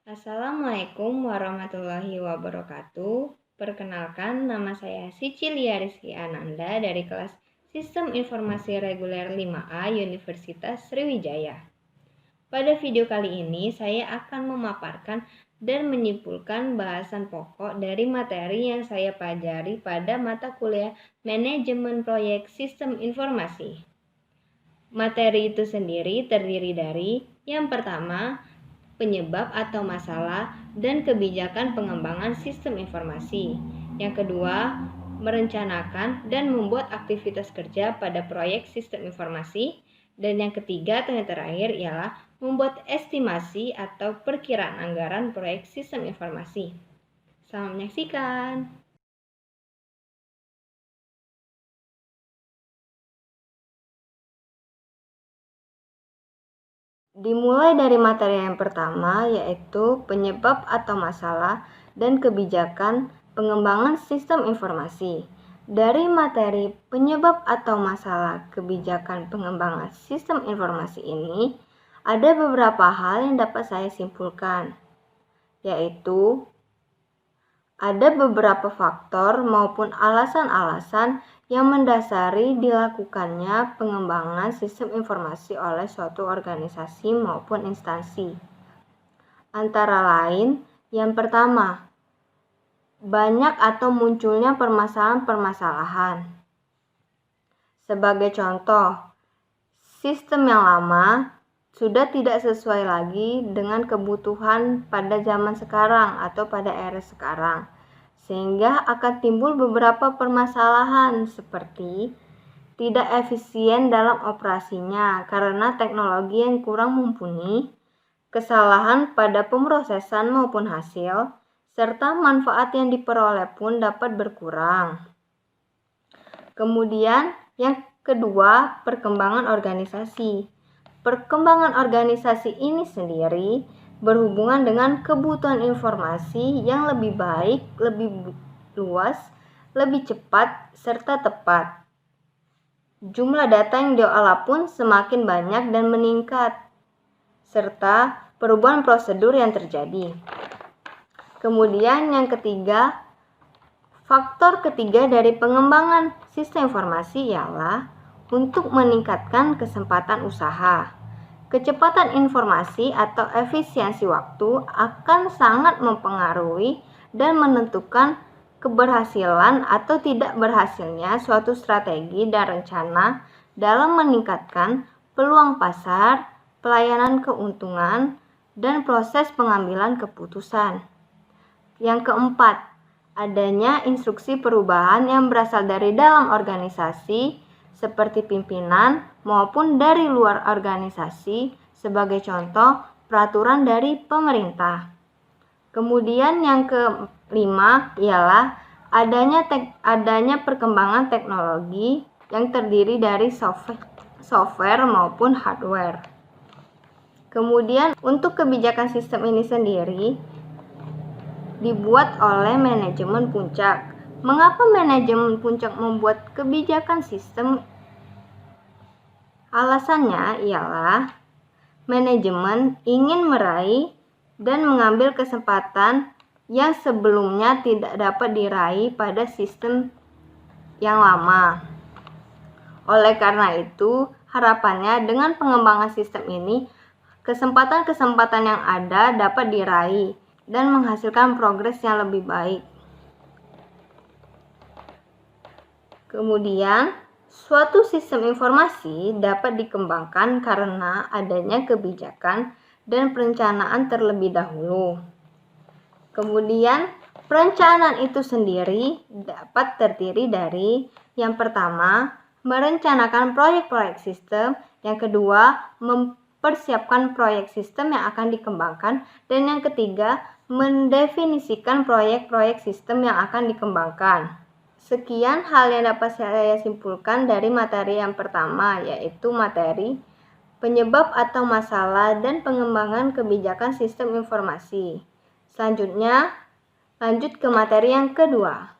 Assalamualaikum warahmatullahi wabarakatuh. Perkenalkan, nama saya Sicilia Rizky Ananda dari kelas Sistem Informasi Reguler 5A Universitas Sriwijaya. Pada video kali ini, saya akan memaparkan dan menyimpulkan bahasan pokok dari materi yang saya pelajari pada mata kuliah Manajemen Proyek Sistem Informasi. Materi itu sendiri terdiri dari yang pertama, penyebab atau masalah dan kebijakan pengembangan sistem informasi. Yang kedua, merencanakan dan membuat aktivitas kerja pada proyek sistem informasi. Dan yang ketiga dan yang terakhir ialah membuat estimasi atau perkiraan anggaran proyek sistem informasi. Selamat menyaksikan. Dimulai dari materi yang pertama, yaitu penyebab atau masalah dan kebijakan pengembangan sistem informasi. Dari materi penyebab atau masalah kebijakan pengembangan sistem informasi ini, ada beberapa hal yang dapat saya simpulkan, yaitu ada beberapa faktor maupun alasan-alasan yang mendasari dilakukannya pengembangan sistem informasi oleh suatu organisasi maupun instansi. Antara lain, yang pertama, banyak atau munculnya permasalahan-permasalahan. Sebagai contoh, sistem yang lama sudah tidak sesuai lagi dengan kebutuhan pada zaman sekarang atau pada era sekarang, sehingga akan timbul beberapa permasalahan seperti tidak efisien dalam operasinya karena teknologi yang kurang mumpuni, kesalahan pada pemrosesan maupun hasil, serta manfaat yang diperoleh pun dapat berkurang. Kemudian yang kedua, perkembangan organisasi. Perkembangan organisasi ini sendiri berhubungan dengan kebutuhan informasi yang lebih baik, lebih luas, lebih cepat, serta tepat. Jumlah data yang diolah pun semakin banyak dan meningkat, serta perubahan prosedur yang terjadi. Kemudian yang ketiga, faktor ketiga dari pengembangan sistem informasi ialah untuk meningkatkan kesempatan usaha. Kecepatan informasi atau efisiensi waktu akan sangat mempengaruhi dan menentukan keberhasilan atau tidak berhasilnya suatu strategi dan rencana dalam meningkatkan peluang pasar, pelayanan keuntungan, dan proses pengambilan keputusan. Yang keempat, adanya instruksi perubahan yang berasal dari dalam organisasi seperti pimpinan maupun dari luar organisasi, sebagai contoh peraturan dari pemerintah. Kemudian yang kelima ialah adanya perkembangan teknologi yang terdiri dari software maupun hardware. Kemudian untuk kebijakan sistem ini sendiri dibuat oleh manajemen puncak. Mengapa manajemen puncak membuat kebijakan sistem? Alasannya ialah manajemen ingin meraih dan mengambil kesempatan yang sebelumnya tidak dapat diraih pada sistem yang lama. Oleh karena itu, harapannya dengan pengembangan sistem ini, kesempatan-kesempatan yang ada dapat diraih dan menghasilkan progres yang lebih baik. Kemudian, suatu sistem informasi dapat dikembangkan karena adanya kebijakan dan perencanaan terlebih dahulu. Kemudian, perencanaan itu sendiri dapat terdiri dari yang pertama, merencanakan proyek-proyek sistem, yang kedua, mempersiapkan proyek sistem yang akan dikembangkan, dan yang ketiga, mendefinisikan proyek-proyek sistem yang akan dikembangkan. Sekian hal yang dapat saya simpulkan dari materi yang pertama, yaitu materi penyebab atau masalah dan pengembangan kebijakan sistem informasi. Selanjutnya, lanjut ke materi yang kedua.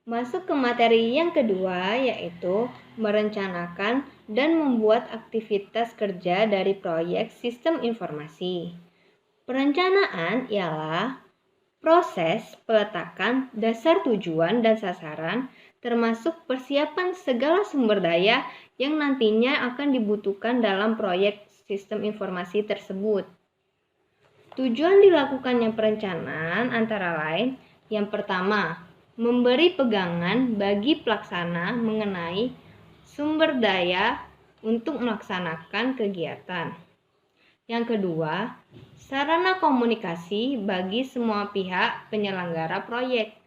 Masuk ke materi yang kedua, yaitu merencanakan dan membuat aktivitas kerja dari proyek sistem informasi. Perencanaan ialah proses peletakan dasar tujuan dan sasaran, termasuk persiapan segala sumber daya yang nantinya akan dibutuhkan dalam proyek sistem informasi tersebut. Tujuan dilakukannya perencanaan antara lain, yang pertama, memberi pegangan bagi pelaksana mengenai sumber daya untuk melaksanakan kegiatan. Yang kedua, sarana komunikasi bagi semua pihak penyelenggara proyek.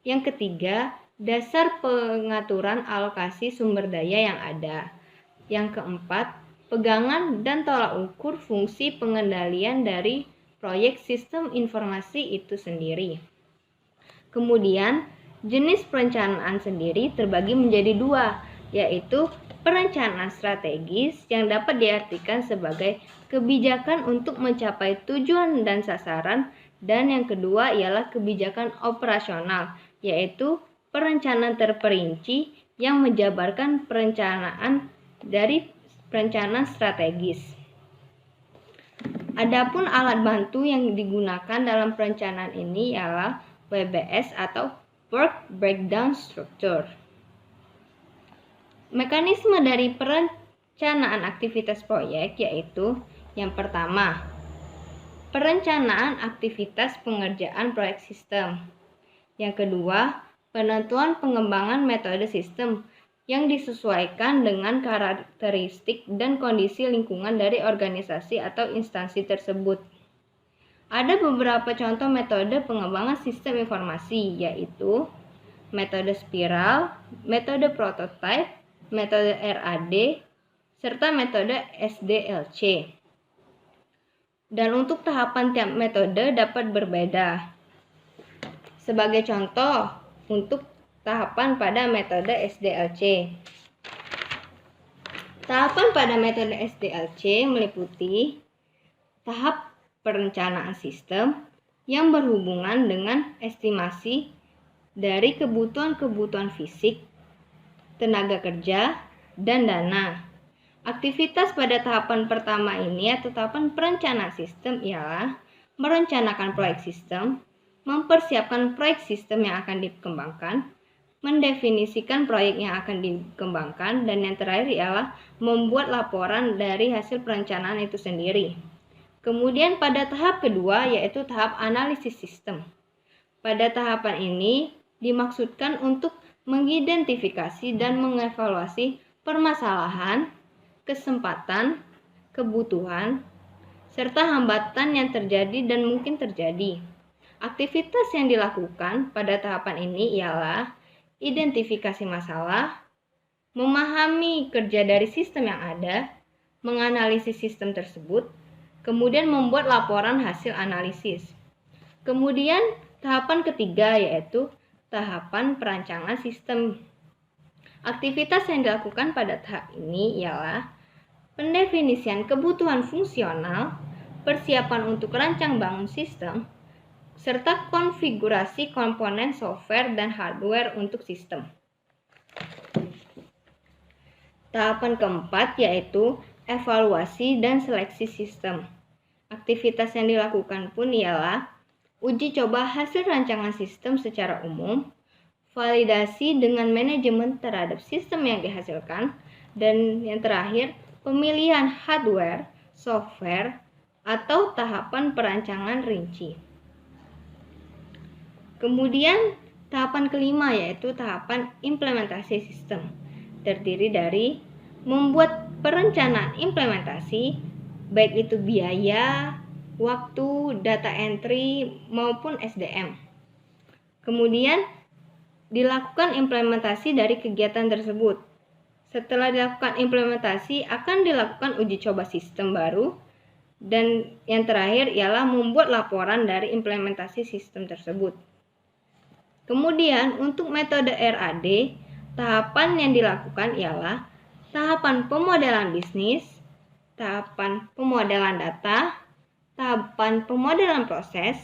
Yang ketiga, dasar pengaturan alokasi sumber daya yang ada. Yang keempat, pegangan dan tolak ukur fungsi pengendalian dari proyek sistem informasi itu sendiri. Kemudian, jenis perencanaan sendiri terbagi menjadi dua, yaitu perencanaan strategis yang dapat diartikan sebagai kebijakan untuk mencapai tujuan dan sasaran, dan yang kedua ialah kebijakan operasional, yaitu perencanaan terperinci yang menjabarkan perencanaan dari perencanaan strategis. Adapun alat bantu yang digunakan dalam perencanaan ini ialah WBS atau Work Breakdown Structure. Mekanisme dari perencanaan aktivitas proyek yaitu yang pertama, perencanaan aktivitas pengerjaan proyek sistem. Yang kedua, penentuan pengembangan metode sistem yang disesuaikan dengan karakteristik dan kondisi lingkungan dari organisasi atau instansi tersebut. Ada beberapa contoh metode pengembangan sistem informasi, yaitu metode spiral, metode prototype, metode RAD, serta metode SDLC. Dan untuk tahapan tiap metode dapat berbeda. Sebagai contoh, untuk tahapan pada metode SDLC. Tahapan pada metode SDLC meliputi tahap perencanaan sistem yang berhubungan dengan estimasi dari kebutuhan-kebutuhan fisik, tenaga kerja, dan dana. Aktivitas pada tahapan pertama ini atau tahapan perencanaan sistem ialah merencanakan proyek sistem, mempersiapkan proyek sistem yang akan dikembangkan, mendefinisikan proyek yang akan dikembangkan, dan yang terakhir ialah membuat laporan dari hasil perencanaan itu sendiri. Kemudian pada tahap kedua yaitu tahap analisis sistem. Pada tahapan ini dimaksudkan untuk mengidentifikasi dan mengevaluasi permasalahan, kesempatan, kebutuhan, serta hambatan yang terjadi dan mungkin terjadi. Aktivitas yang dilakukan pada tahapan ini ialah identifikasi masalah, memahami kerja dari sistem yang ada, menganalisis sistem tersebut, kemudian membuat laporan hasil analisis. Kemudian tahapan ketiga yaitu tahapan perancangan sistem. Aktivitas yang dilakukan pada tahap ini ialah pendefinisian kebutuhan fungsional, persiapan untuk rancang bangun sistem, serta konfigurasi komponen software dan hardware untuk sistem. Tahapan keempat yaitu evaluasi dan seleksi sistem. Aktivitas yang dilakukan pun ialah uji coba hasil rancangan sistem secara umum, validasi dengan manajemen terhadap sistem yang dihasilkan, dan yang terakhir pemilihan hardware, software, atau tahapan perancangan rinci. Kemudian tahapan kelima yaitu tahapan implementasi sistem. Terdiri dari membuat perencanaan implementasi, baik itu biaya, waktu, data entry, maupun SDM. Kemudian dilakukan implementasi dari kegiatan tersebut. Setelah dilakukan implementasi, akan dilakukan uji coba sistem baru, dan yang terakhir ialah membuat laporan dari implementasi sistem tersebut. Kemudian untuk metode RAD, tahapan yang dilakukan ialah tahapan pemodelan bisnis, tahapan pemodelan data, tahapan pemodelan proses,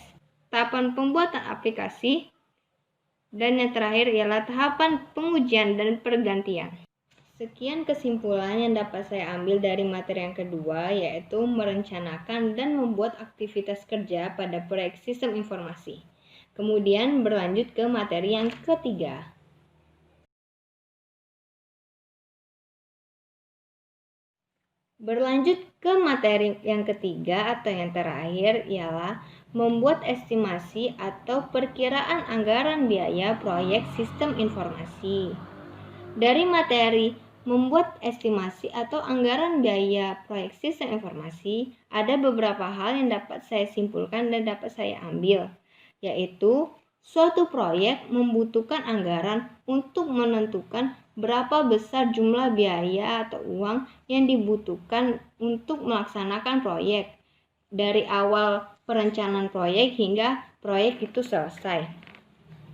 tahapan pembuatan aplikasi, Dan yang terakhir ialah tahapan pengujian dan pergantian. Sekian kesimpulan yang dapat saya ambil dari materi yang kedua, yaitu merencanakan dan membuat aktivitas kerja pada proyek sistem informasi. Kemudian berlanjut ke materi yang ketiga. Berlanjut ke materi yang ketiga atau yang terakhir ialah membuat estimasi atau perkiraan anggaran biaya proyek sistem informasi. Dari materi membuat estimasi atau anggaran biaya proyek sistem informasi, ada beberapa hal yang dapat saya simpulkan dan dapat saya ambil, yaitu suatu proyek membutuhkan anggaran untuk menentukan berapa besar jumlah biaya atau uang yang dibutuhkan untuk melaksanakan proyek dari awal perencanaan proyek hingga proyek itu selesai.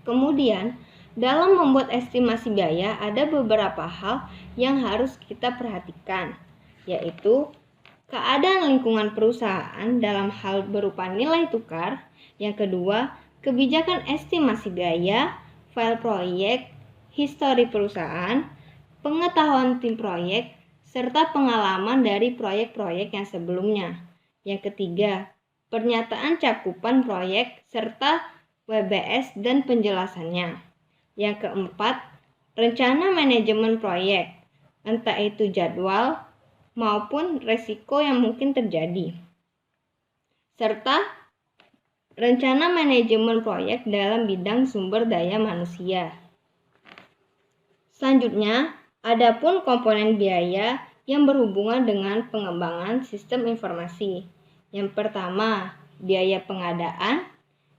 Kemudian, dalam membuat estimasi biaya ada beberapa hal yang harus kita perhatikan, yaitu keadaan lingkungan perusahaan dalam hal berupa nilai tukar. Yang kedua, kebijakan estimasi biaya, file proyek, histori perusahaan, pengetahuan tim proyek, serta pengalaman dari proyek-proyek yang sebelumnya. Yang ketiga, pernyataan cakupan proyek serta WBS dan penjelasannya. Yang keempat, rencana manajemen proyek, entah itu jadwal maupun resiko yang mungkin terjadi. Serta rencana manajemen proyek dalam bidang sumber daya manusia. Selanjutnya, adapun komponen biaya yang berhubungan dengan pengembangan sistem informasi. Yang pertama, biaya pengadaan.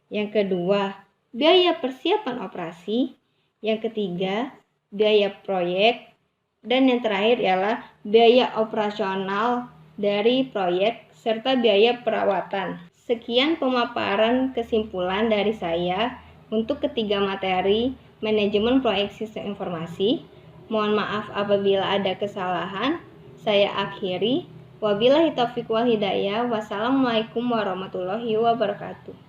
Yang kedua, biaya persiapan operasi. Yang ketiga, biaya proyek. Dan yang terakhir ialah biaya operasional dari proyek serta biaya perawatan. Sekian pemaparan kesimpulan dari saya untuk ketiga materi manajemen proyek sistem informasi. Mohon maaf apabila ada kesalahan. Saya akhiri. Wabillahi taufiq wal hidayah. Wassalamualaikum warahmatullahi wabarakatuh.